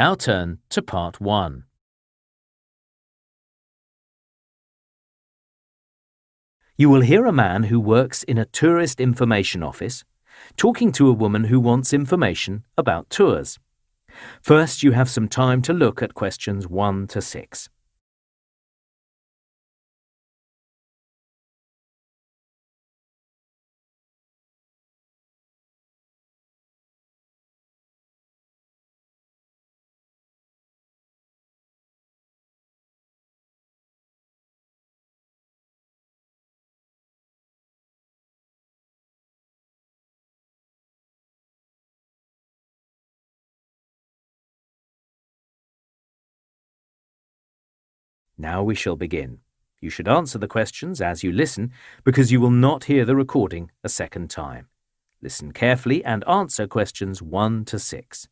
Now turn to Part 1. You will hear a man who works in a tourist information office talking to a woman who wants information about tours. First, you have some time to look at questions 1 to 6. Now we shall begin. You should answer the questions as you listen because you will not hear the recording a second time. Listen carefully and answer questions 1 to 6.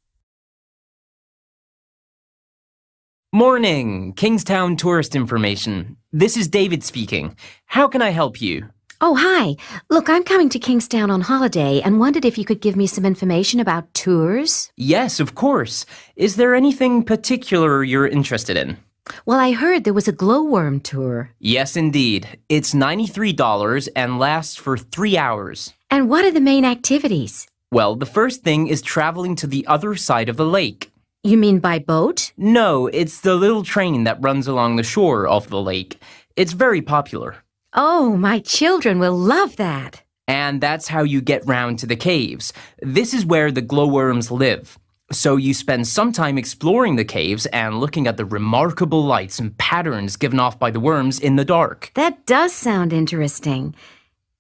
Morning, Kingstown Tourist Information. This is David speaking. How can I help you? Oh, hi. Look, I'm coming to Kingstown on holiday and wondered if you could give me some information about tours. Yes, of course. Is there anything particular you're interested in? Well, I heard there was a glowworm tour. Yes, indeed. It's $93 and lasts for 3 hours. And what are the main activities? Well, the first thing is traveling to the other side of the lake. You mean by boat? No, it's the little train that runs along the shore of the lake. It's very popular. Oh, my children will love that. And that's how you get round to the caves. This is where the glowworms live. So you spend some time exploring the caves and looking at the remarkable lights and patterns given off by the worms in the dark. That does sound interesting.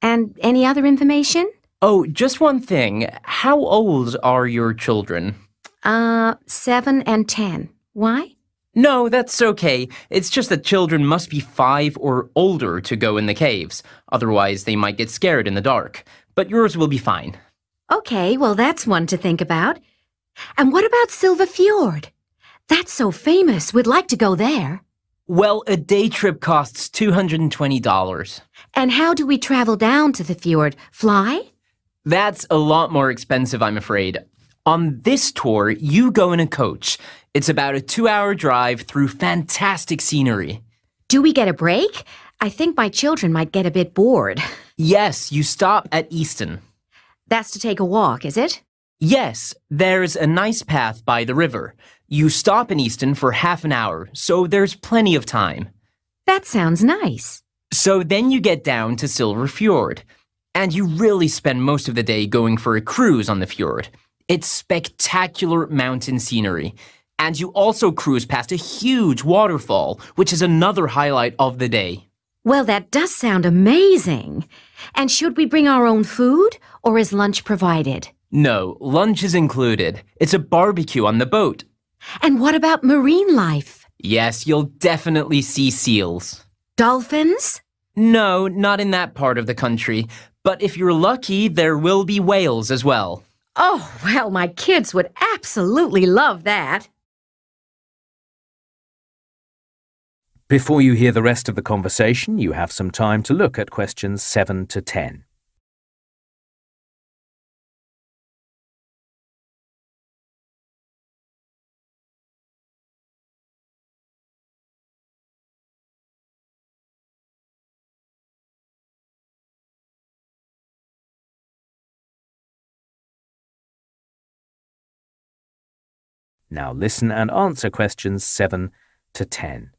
And any other information? Oh, just one thing. How old are your children? 7 and 10. Why? No, that's okay. It's just that children must be 5 or older to go in the caves. Otherwise, they might get scared in the dark. But yours will be fine. Okay, well, that's one to think about. And what about Silver Fjord? That's so famous. We'd like to go there. Well, a day trip costs $220. And how do we travel down to the fjord? Fly? That's a lot more expensive, I'm afraid. On this tour, you go in a coach. It's about a 2-hour drive through fantastic scenery. Do we get a break? I think my children might get a bit bored. Yes, you stop at Easton. That's to take a walk, is it? Yes, there's a nice path by the river. You stop in Easton for half an hour, so there's plenty of time. That sounds nice. So then you get down to Silver Fjord, and you really spend most of the day going for a cruise on the fjord. It's spectacular mountain scenery, and you also cruise past a huge waterfall, which is another highlight of the day. Well, that does sound amazing. And should we bring our own food, or is lunch provided? No, lunch is included. It's a barbecue on the boat. And what about marine life? Yes, you'll definitely see seals. Dolphins? No, not in that part of the country. But if you're lucky, there will be whales as well. Oh, well, my kids would absolutely love that. Before you hear the rest of the conversation, you have some time to look at questions 7 to 10. Now listen and answer questions 7 to 10.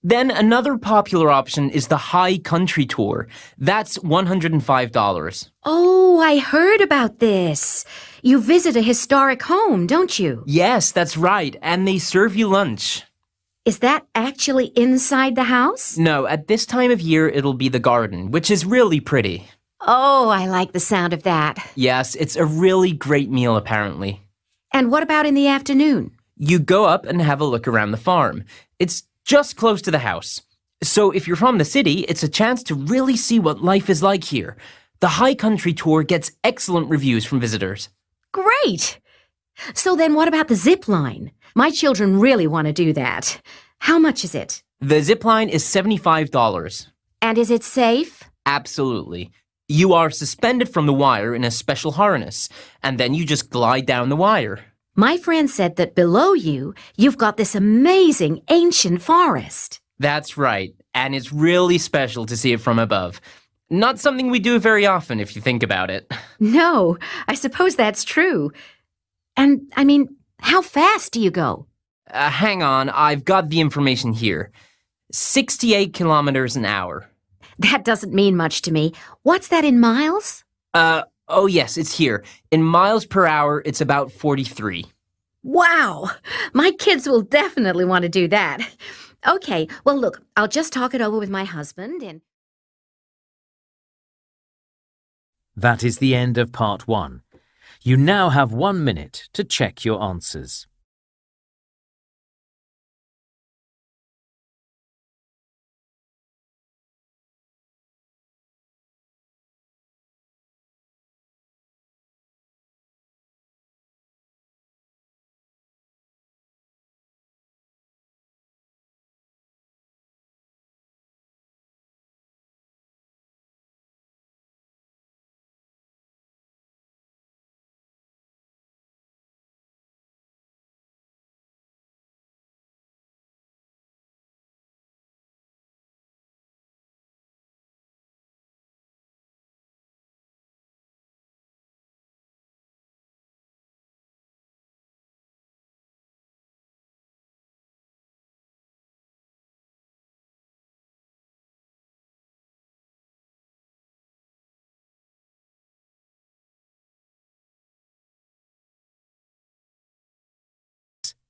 Then another popular option is the High Country Tour. That's $105. Oh, I heard about this. You visit a historic home, don't you? Yes, that's right, and they serve you lunch. Is that actually inside the house? No, at this time of year it'll be the garden, which is really pretty. Oh, I like the sound of that. Yes, it's a really great meal apparently. And what about in the afternoon? You go up and have a look around the farm. It's just close to the house. So if you're from the city, it's a chance to really see what life is like here. The High Country Tour gets excellent reviews from visitors. Great! So then what about the zip line? My children really want to do that. How much is it? The zip line is $75. And is it safe? Absolutely. You are suspended from the wire in a special harness, and then you just glide down the wire. My friend said that below you, you've got this amazing ancient forest. That's right, and it's really special to see it from above. Not something we do very often if you think about it. No, I suppose that's true. And, how fast do you go? Hang on, I've got the information here. 68 kilometers an hour. That doesn't mean much to me. What's that in miles? Oh yes, it's here. In miles per hour, it's about 43. Wow! My kids will definitely want to do that. Okay, well look, I'll just talk it over with my husband and... That is the end of part 1. You now have 1 minute to check your answers.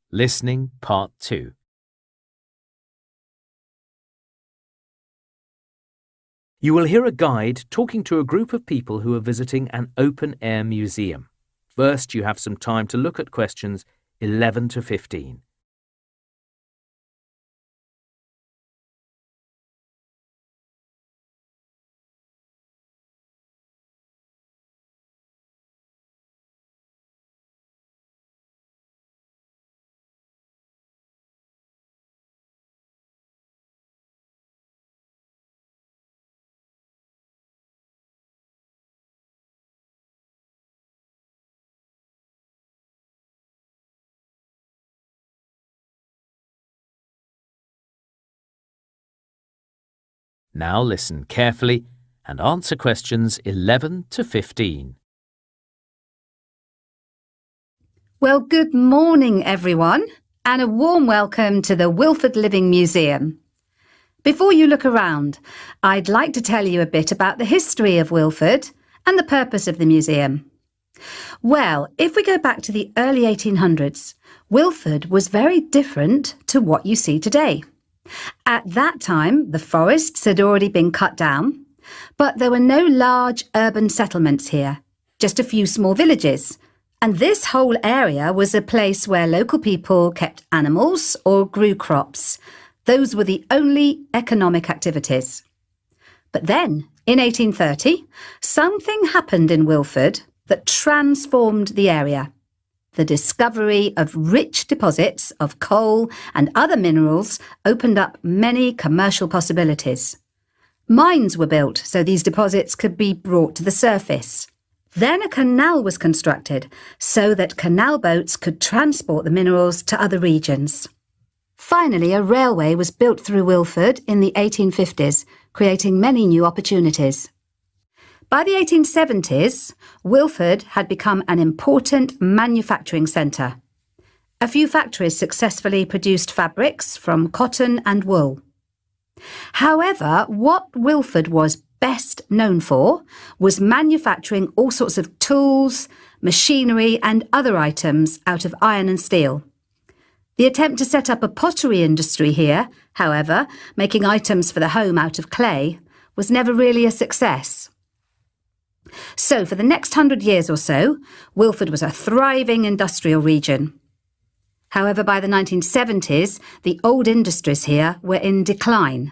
Listening, Part 2. You will hear a guide talking to a group of people who are visiting an open-air museum. First, you have some time to look at questions 11 to 15. Now listen carefully and answer questions 11 to 15. Well, good morning, everyone, and a warm welcome to the Wilford Living Museum. Before you look around, I'd like to tell you a bit about the history of Wilford and the purpose of the museum. Well, if we go back to the early 1800s, Wilford was very different to what you see today. At that time, the forests had already been cut down, but there were no large urban settlements here, just a few small villages. And this whole area was a place where local people kept animals or grew crops. Those were the only economic activities. But then, in 1830, something happened in Wilford that transformed the area. The discovery of rich deposits of coal and other minerals opened up many commercial possibilities. Mines were built so these deposits could be brought to the surface. Then a canal was constructed so that canal boats could transport the minerals to other regions. Finally, a railway was built through Wilford in the 1850s, creating many new opportunities. By the 1870s, Wilford had become an important manufacturing centre. A few factories successfully produced fabrics from cotton and wool. However, what Wilford was best known for was manufacturing all sorts of tools, machinery and other items out of iron and steel. The attempt to set up a pottery industry here, however, making items for the home out of clay, was never really a success. So for the next 100 years or so, Wilford was a thriving industrial region. However, by the 1970s, the old industries here were in decline.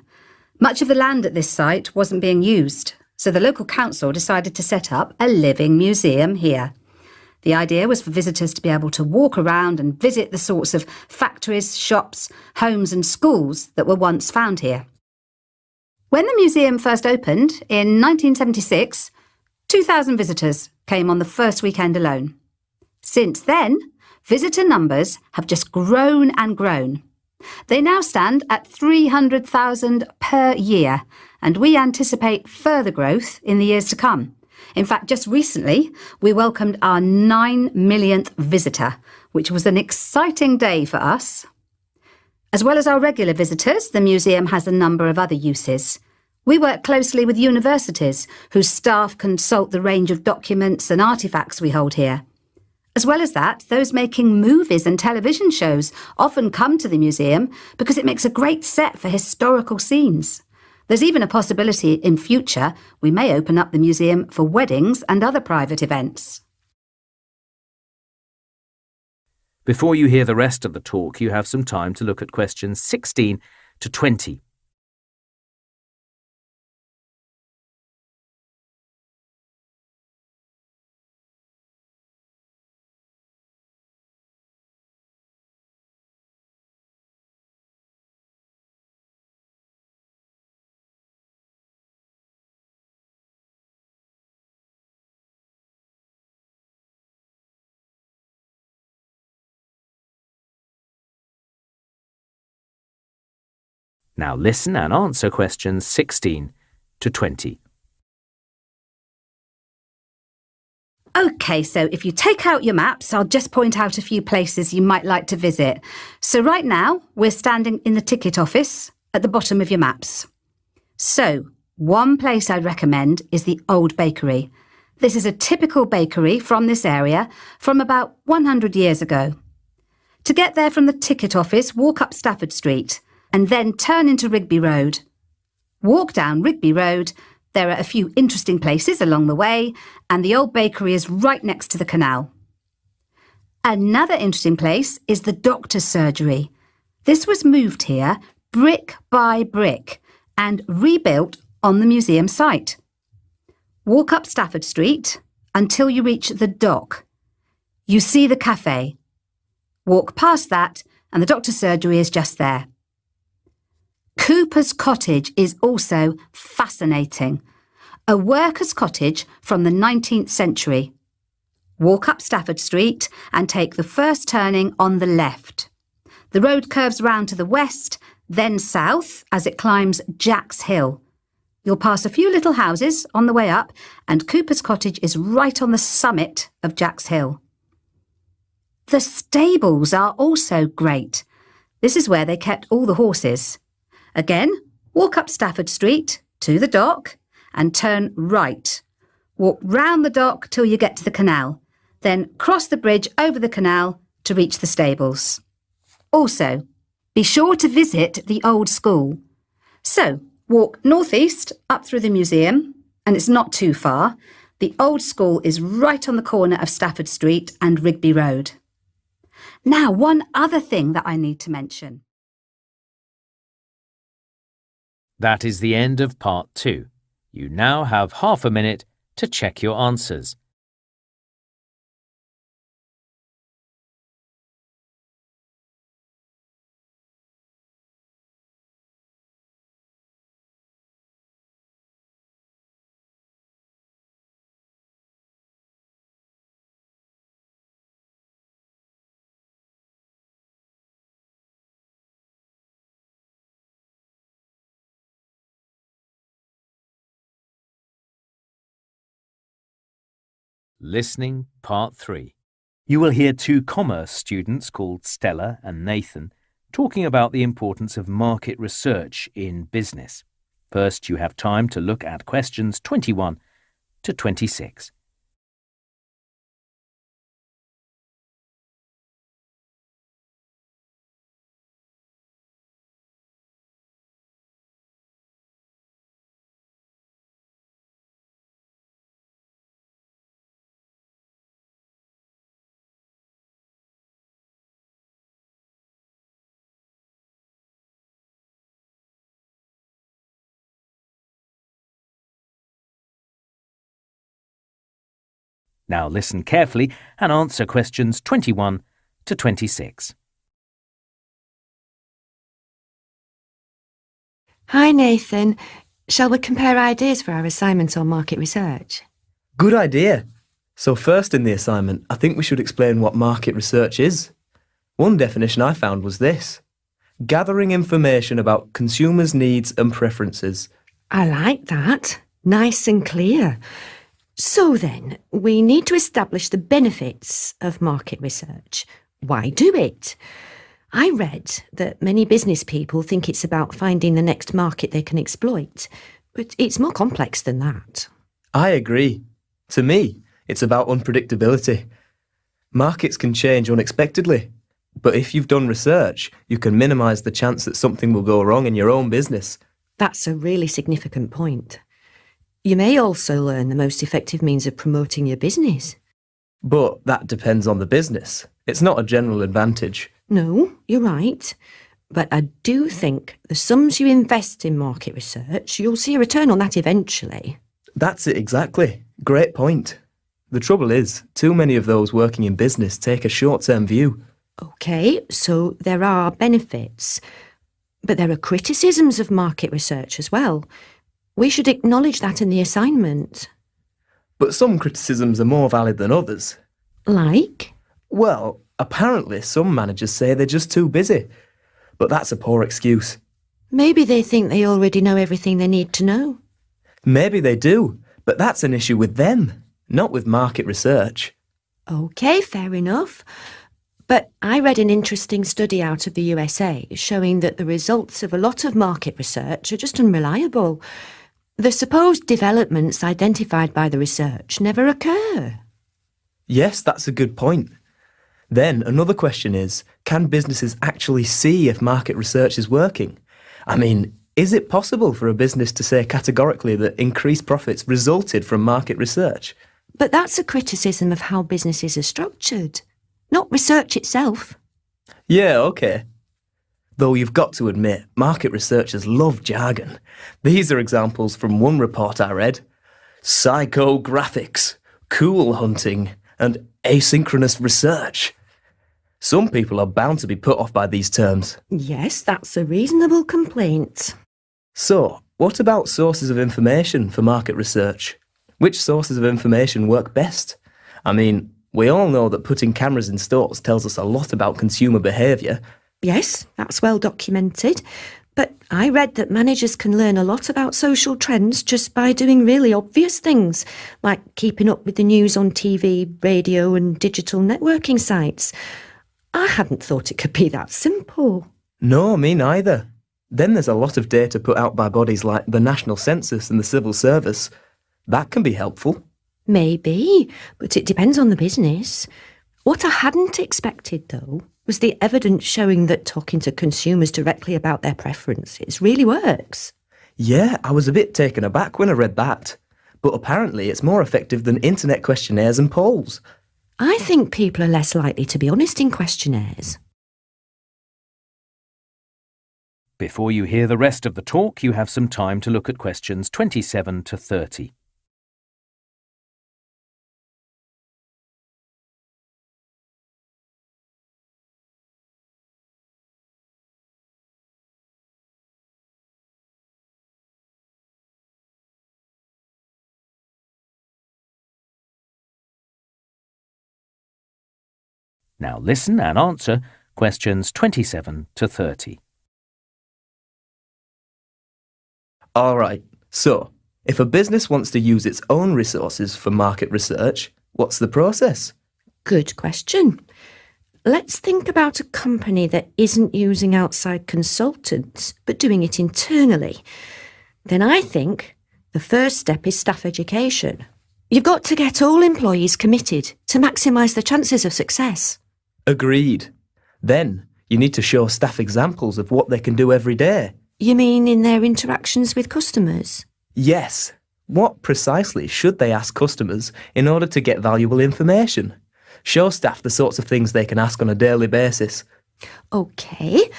Much of the land at this site wasn't being used, so the local council decided to set up a living museum here. The idea was for visitors to be able to walk around and visit the sorts of factories, shops, homes and schools that were once found here. When the museum first opened in 1976, 2,000 visitors came on the first weekend alone. Since then, visitor numbers have just grown and grown. They now stand at 300,000 per year, and we anticipate further growth in the years to come. In fact, just recently, we welcomed our 9 millionth visitor, which was an exciting day for us. As well as our regular visitors, the museum has a number of other uses. We work closely with universities, whose staff consult the range of documents and artefacts we hold here. As well as that, those making movies and television shows often come to the museum because it makes a great set for historical scenes. There's even a possibility in future we may open up the museum for weddings and other private events. Before you hear the rest of the talk, you have some time to look at questions 16 to 20. Now listen and answer questions 16 to 20. OK, so if you take out your maps, I'll just point out a few places you might like to visit. So right now, we're standing in the ticket office at the bottom of your maps. So, one place I'd recommend is the Old Bakery. This is a typical bakery from this area from about 100 years ago. To get there from the ticket office, walk up Stafford Street and then turn into Rigby Road. Walk down Rigby Road. There are a few interesting places along the way, and the Old Bakery is right next to the canal. Another interesting place is the Doctor's Surgery. This was moved here brick by brick and rebuilt on the museum site. Walk up Stafford Street until you reach the dock. You see the cafe. Walk past that and the Doctor's Surgery is just there. Cooper's Cottage is also fascinating. A worker's cottage from the 19th century. Walk up Stafford Street and take the first turning on the left. The road curves round to the west, then south as it climbs Jack's Hill. You'll pass a few little houses on the way up, and Cooper's Cottage is right on the summit of Jack's Hill. The stables are also great. This is where they kept all the horses. Again, walk up Stafford Street to the dock and turn right. Walk round the dock till you get to the canal, then cross the bridge over the canal to reach the stables. Also, be sure to visit the old school. So, walk northeast up through the museum, and it's not too far. The old school is right on the corner of Stafford Street and Rigby Road. Now, one other thing that I need to mention. That is the end of part 2. You now have half a minute to check your answers. Listening, Part 3. You will hear 2 commerce students called Stella and Nathan talking about the importance of market research in business. First, you have time to look at questions 21 to 26. Now listen carefully and answer questions 21 to 26. Hi, Nathan. Shall we compare ideas for our assignment on market research? Good idea. So first in the assignment, I think we should explain what market research is. One definition I found was this: gathering information about consumers' needs and preferences. I like that. Nice and clear. So then, we need to establish the benefits of market research. Why do it? I read that many business people think it's about finding the next market they can exploit, but it's more complex than that. I agree. To me, it's about unpredictability. Markets can change unexpectedly, but if you've done research, you can minimise the chance that something will go wrong in your own business. That's a really significant point. You may also learn the most effective means of promoting your business. But that depends on the business. It's not a general advantage. No, you're right. But I do think the sums you invest in market research, you'll see a return on that eventually. That's it exactly. Great point. The trouble is, too many of those working in business take a short-term view. OK, so there are benefits. But there are criticisms of market research as well. We should acknowledge that in the assignment. But some criticisms are more valid than others. Like? Well, apparently some managers say they're just too busy. But that's a poor excuse. Maybe they think they already know everything they need to know. Maybe they do, but that's an issue with them, not with market research. OK, fair enough. But I read an interesting study out of the USA showing that the results of a lot of market research are just unreliable. The supposed developments identified by the research never occur. Yes, that's a good point. Then another question is, can businesses actually see if market research is working? I mean, is it possible for a business to say categorically that increased profits resulted from market research? But that's a criticism of how businesses are structured, not research itself. Yeah, OK. Though you've got to admit, market researchers love jargon. These are examples from one report I read. Psychographics, cool hunting, and asynchronous research. Some people are bound to be put off by these terms. Yes, that's a reasonable complaint. So, what about sources of information for market research? Which sources of information work best? I mean, we all know that putting cameras in stores tells us a lot about consumer behaviour. Yes, that's well documented. But I read that managers can learn a lot about social trends just by doing really obvious things, like keeping up with the news on TV, radio and digital networking sites. I hadn't thought it could be that simple. No, me neither. Then there's a lot of data put out by bodies like the National Census and the Civil Service. That can be helpful. Maybe, but it depends on the business. What I hadn't expected, though, was the evidence showing that talking to consumers directly about their preferences really works. Yeah, I was a bit taken aback when I read that. But apparently it's more effective than internet questionnaires and polls. I think people are less likely to be honest in questionnaires. Before you hear the rest of the talk, you have some time to look at questions 27 to 30. Now listen and answer questions 27 to 30. All right, so if a business wants to use its own resources for market research, what's the process? Good question. Let's think about a company that isn't using outside consultants, but doing it internally. Then I think the first step is staff education. You've got to get all employees committed to maximise the chances of success. Agreed. Then you need to show staff examples of what they can do every day. You mean in their interactions with customers? Yes. What precisely should they ask customers in order to get valuable information? Show staff the sorts of things they can ask on a daily basis. OK.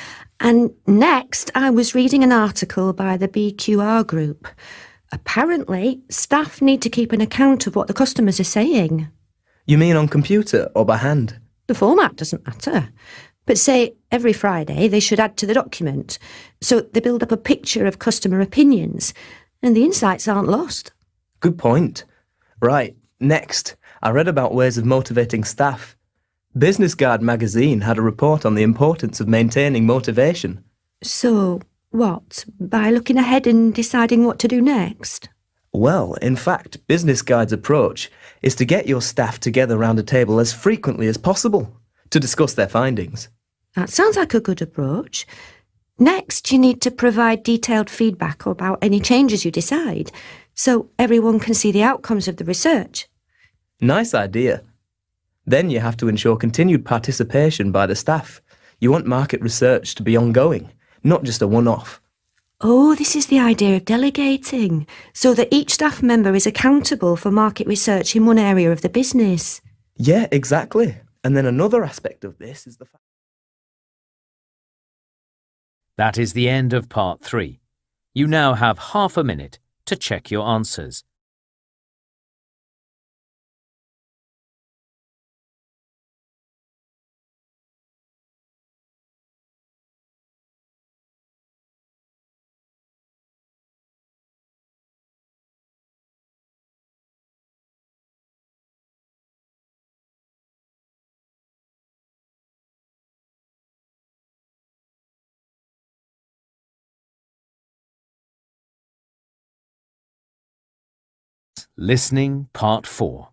And next, I was reading an article by the BQR group. Apparently, staff need to keep an account of what the customers are saying. You mean on computer or by hand? The format doesn't matter. But say every Friday they should add to the document, so they build up a picture of customer opinions, and the insights aren't lost. Good point. Right, Next, I read about ways of motivating staff. Business Guide magazine had a report on the importance of maintaining motivation. So, what? By looking ahead and deciding what to do next? Well, in fact, Business Guide's approach is to get your staff together around a table as frequently as possible to discuss their findings. That sounds like a good approach. Next, you need to provide detailed feedback about any changes you decide, so everyone can see the outcomes of the research. Nice idea. Then you have to ensure continued participation by the staff. You want market research to be ongoing, not just a one-off. Oh, this is the idea of delegating, so that each staff member is accountable for market research in one area of the business. Yeah, exactly. And then another aspect of this is the fact... That is the end of part 3. You now have half a minute to check your answers. Listening Part 4.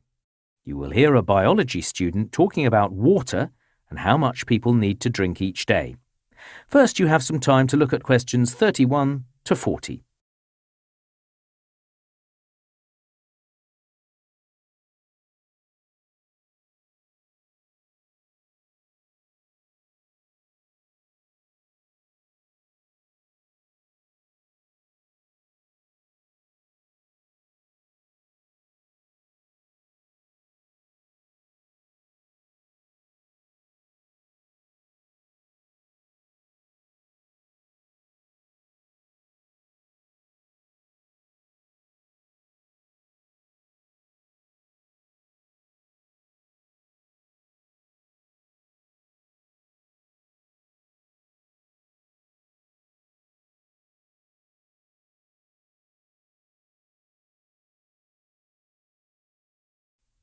You will hear a biology student talking about water and how much people need to drink each day. First, you have some time to look at questions 31 to 40.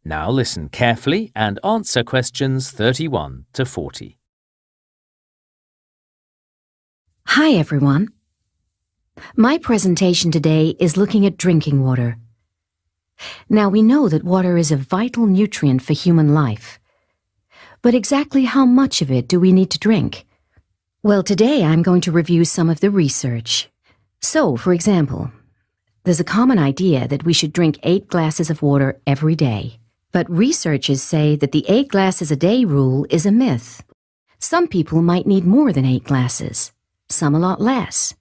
Now listen carefully and answer questions 31 to 40. Hi everyone. My presentation today is looking at drinking water. Now we know that water is a vital nutrient for human life. But exactly how much of it do we need to drink? Well, today I'm going to review some of the research. So, for example, there's a common idea that we should drink 8 glasses of water every day. But researchers say that the 8 glasses a day rule is a myth. Some people might need more than 8 glasses, some a lot less.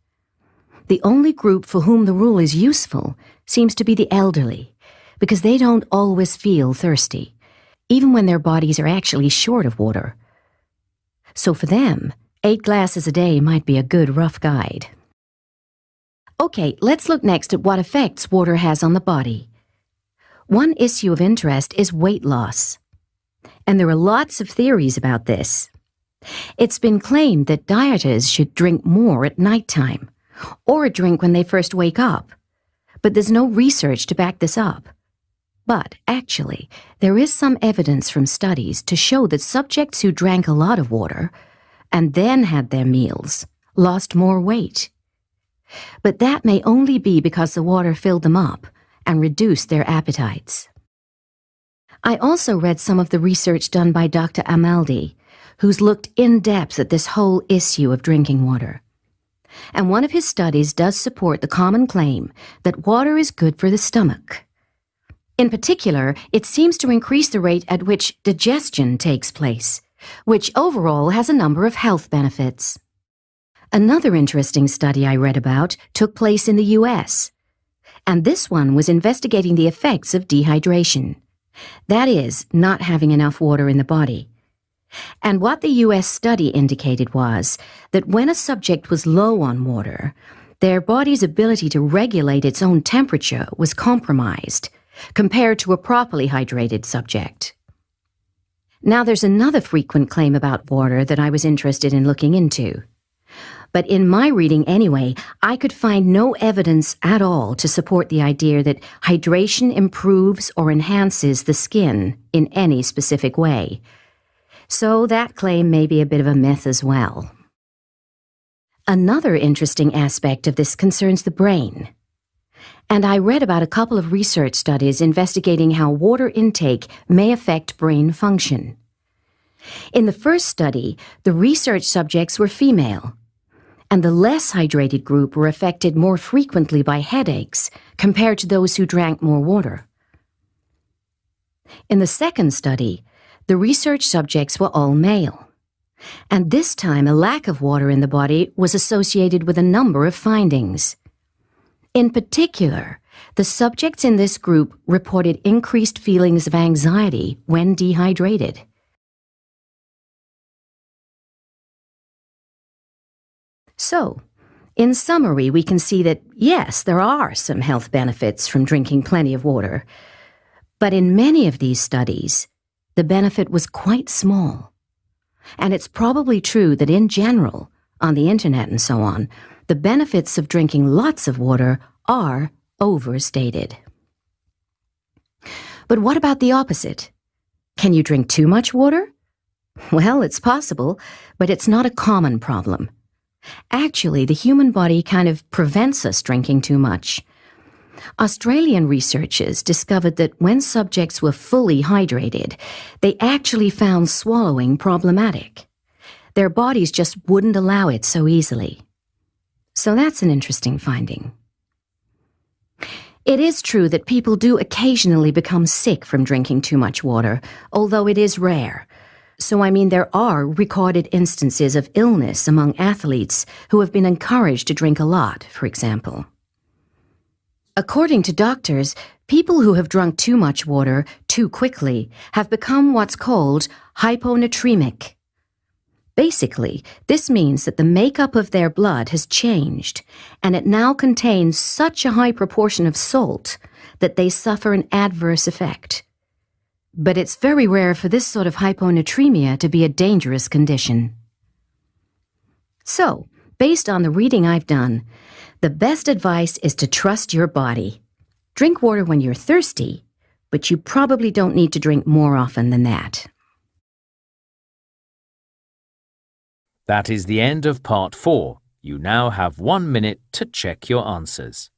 The only group for whom the rule is useful seems to be the elderly, because they don't always feel thirsty, even when their bodies are actually short of water. So for them, 8 glasses a day might be a good rough guide. Okay, let's look next at what effects water has on the body. One issue of interest is weight loss. And there are lots of theories about this. It's been claimed that dieters should drink more at nighttime, or drink when they first wake up. But there's no research to back this up. But actually, there is some evidence from studies to show that subjects who drank a lot of water and then had their meals lost more weight. But that may only be because the water filled them up and reduce their appetites. I also read some of the research done by Dr. Amaldi, who's looked in depth at this whole issue of drinking water. And one of his studies does support the common claim that water is good for the stomach. In particular, it seems to increase the rate at which digestion takes place, which overall has a number of health benefits. Another interesting study I read about took place in the US, and this one was investigating the effects of dehydration. That is, not having enough water in the body. And what the US study indicated was that when a subject was low on water, their body's ability to regulate its own temperature was compromised, compared to a properly hydrated subject. Now there's another frequent claim about water that I was interested in looking into. But in my reading anyway, I could find no evidence at all to support the idea that hydration improves or enhances the skin in any specific way. So that claim may be a bit of a myth as well. Another interesting aspect of this concerns the brain. And I read about a couple of research studies investigating how water intake may affect brain function. In the first study, the research subjects were female, and the less hydrated group were affected more frequently by headaches compared to those who drank more water. In the second study, the research subjects were all male, and this time a lack of water in the body was associated with a number of findings. In particular, the subjects in this group reported increased feelings of anxiety when dehydrated. So, in summary, we can see that, yes, there are some health benefits from drinking plenty of water, but in many of these studies, the benefit was quite small. And it's probably true that in general, on the internet and so on, the benefits of drinking lots of water are overstated. But what about the opposite? Can you drink too much water? Well, it's possible, but it's not a common problem. Actually, the human body kind of prevents us drinking too much. Australian researchers discovered that when subjects were fully hydrated, they actually found swallowing problematic. Their bodies just wouldn't allow it so easily. So that's an interesting finding. It is true that people do occasionally become sick from drinking too much water, although it is rare. So, there are recorded instances of illness among athletes who have been encouraged to drink a lot, for example. According to doctors, people who have drunk too much water too quickly have become what's called hyponatremic. Basically, this means that the makeup of their blood has changed, and it now contains such a high proportion of salt that they suffer an adverse effect. But it's very rare for this sort of hyponatremia to be a dangerous condition. So, based on the reading I've done, the best advice is to trust your body. Drink water when you're thirsty, but you probably don't need to drink more often than that. That is the end of part 4. You now have 1 minute to check your answers.